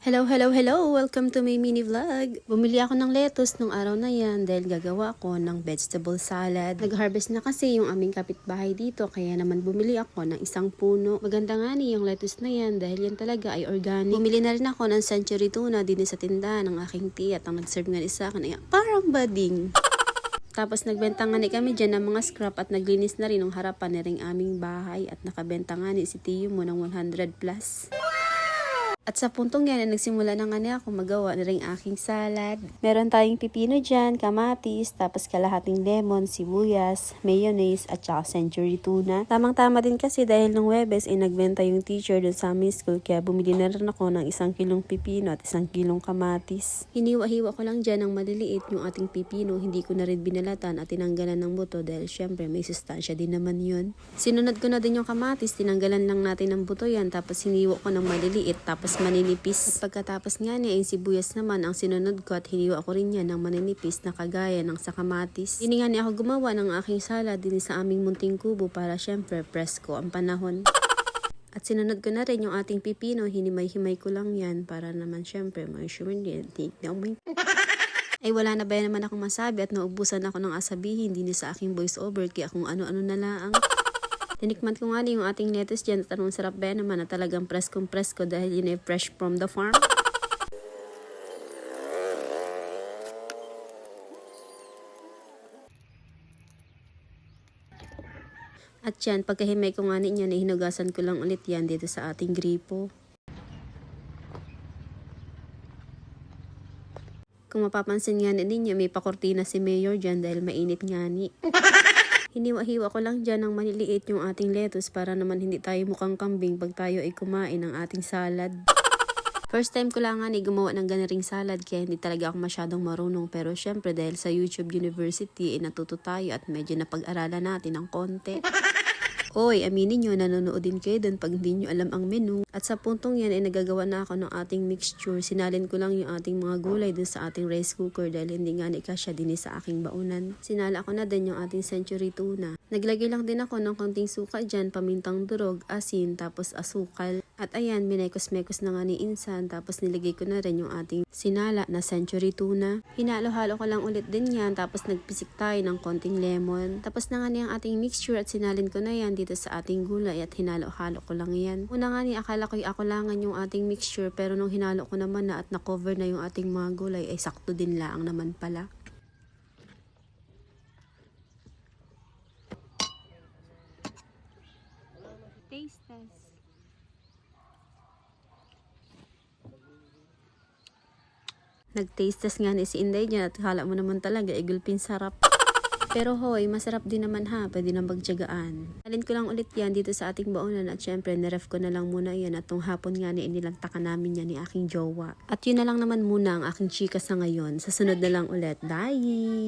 Hello, hello, hello! Welcome to my mini vlog. Bumili ako ng lettuce nung araw na yan dahil gagawa ako ng vegetable salad. Nag-harvest na kasi yung aming kapitbahay dito kaya naman bumili ako ng isang puno. Maganda nga ni yung lettuce na yan dahil yan talaga ay organic. Bumili na rin ako ng century tuna din sa tindahan ng aking tiya at ang nag-serve nga sa akin ay parang bading. Tapos nagbenta nga ni kami dyan ng mga scrap at naglinis na rin ng harapan ni ring aming bahay at nakabenta nga ni si tiyo mo ng 100 plus. At sa puntong yan, nagsimula na nga niya ako magawa na rin aking salad. Meron tayong pipino dyan, kamatis, tapos kalahating lemon, sibuyas, mayonnaise, at saka century tuna. Tamang-tama din kasi dahil nung Webes ay nagbenta yung teacher dun sa aming school, kaya bumili na rin ako ng 1 kilong pipino at 1 kilong kamatis. Hiniwa-hiwa ko lang dyan ng maliliit yung ating pipino, hindi ko na rin binalatan at tinanggalan ng buto dahil syempre may sustansya din naman yun. Sinunod ko na din yung kamatis, tinanggalan lang natin ng buto yan, tapos hiniwa ko ng maliliit, tapos maninipis. At pagkatapos nga niya, yung sibuyas naman ang sinunod ko at hiniwa ko rin yan ng maninipis na kagaya ng sa kamatis. Hindi nga niya ako gumawa ng aking salad din sa aming munting kubo para syempre presko ang panahon. At sinunod ko na rin yung ating pipino, hinimay-himay ko lang yan para naman syempre may sure din. Ay wala na ba naman akong masabi at naubusan ako ng asabihin din sa aking voice over kaya kung ano-ano na lang. Tinikman ko nga yung ating lettuce dyan at anong sarap ba naman na talagang preskong presko dahil yun ay fresh from the farm. At yan, pagkahimay ko nga ninyo, hinugasan ko lang ulit yan dito sa ating gripo. Kung mapapansin nga ninyo, may pakortina si Mayor dyan dahil mainit nga ni. Hiniwa-hiwa ko lang dyan ng maliliit yung ating lettuce para naman hindi tayo mukhang kambing pag tayo ay kumain ng ating salad. First time ko lang nga gumawa ng ganaring salad kaya hindi talaga ako masyadong marunong pero syempre dahil sa YouTube University ay natuto tayo at medyo napag-aralan natin ng konti. Oy, aminin nyo, nanonood din kayo dun pag hindi nyo alam ang menu. At sa puntong yan ay nagagawa na ako ng ating mixture. Sinalin ko lang yung ating mga gulay dun sa ating rice cooker dahil hindi nga kasya din sa aking baunan. Sinala ko na din yung ating century tuna. Naglagay lang din ako ng konting suka dyan, pamintang durog, asin, tapos asukal. At ayan, minekos-mekos na nga ni Insan, tapos nilagay ko na rin yung ating sinala na century tuna. Hinalo-halo ko lang ulit din yan, tapos nagpisik tayo ng konting lemon. Tapos na nga niyang ating mixture at sinalin ko na yan dito sa ating gulay at hinalo-halo ko lang yan. Una nga ni akala ko'y akulangan yung ating mixture pero nung hinalo ko naman na at na-cover na yung ating mga gulay ay sakto din lang naman pala. Taste test. Nag-taste test nga ni si Inday dyan at hala mo naman talaga igulpin sarap. Pero hoy, masarap din naman ha, pwede nang bagtyagaan. Alin ko lang ulit yan dito sa ating baunan at syempre naref ko na lang muna yan at tong hapon nga ni inilagtakan namin yan ni aking jowa. At yun na lang naman muna ang aking chika sa ngayon. Sa sunod na lang ulit. Bye!